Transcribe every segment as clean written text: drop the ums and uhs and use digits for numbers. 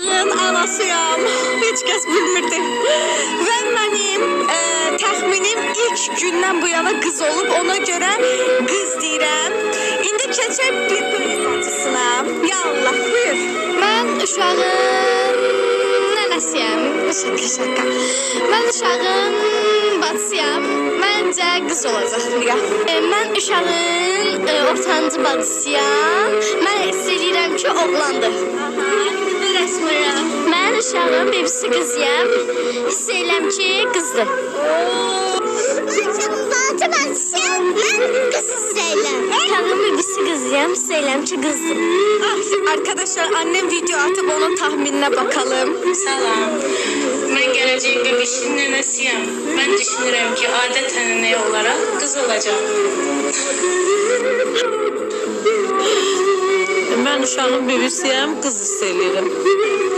uşağın anasıyam. Heç kəs bilmirdi. Və mənim təxminim ilk gündən bu yana qız olub. Ona görə qız deyirəm. İndi keçək bir bölüm bacısına. Ya Allah, buyur. Mən uşağın nənəsiyəm. Şaka. Mən uşağın bacısıyam. Məncə qız olacaq. Mən uşağın ortancı bacısıyam. Mən istəyirəm ki, oğlandır. Mən uşağın bebisi qızıyam. Hiss edirəm ki, qızdır. Altı bacısıyam. Mən qız istəyirəm. Uşağın bebisi qızıyam. Hiss edirəm ki, qızdır. Arkadaşlar annem video atıp onun tahminine bakalım. Salam. Mən gələcək bebişin nənəsiyəm. Mən düşünürəm ki, adət ənənəyə olaraq qız olacaq. Mən uşağın bebisiyəm, qız istəyirəm.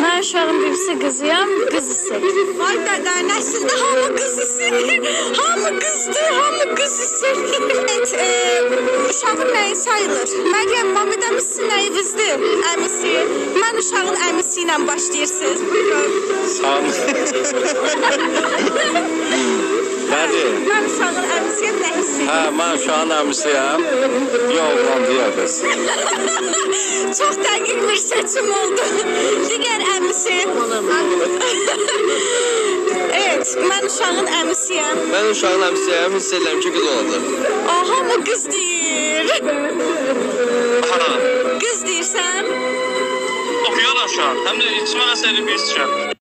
Mən uşağın bebisi qızıyam. Qız istəyirəm. Vay dada, nəsildə hamı qız istəyir. Hamı qızdır, hamı qız istəyir. Evet, uşağın nəyi sayılır? Məryəm, Mamidə misin nəyinizdir? Əmisi. Mən uşağın əmisi ilə başlayırsınız. Buyurun. Sağ olun. Nədir? Mən uşağın əmisiyəm, nə hissiyim? Hə, mən uşağın əmisiyəm. Yoğlandı ya qız. Çox dəqiq bir seçim oldu. Digər əmisi. Evet, mən uşağın əmisiyəm. Mən uşağın əmisiyəm, hiss edirəm ki, qız olacaq. Aha, mı qız deyir? Ha, Qız deyirsən? Oxuyuram şu an. Həm də içmə əsəri bir çıxar.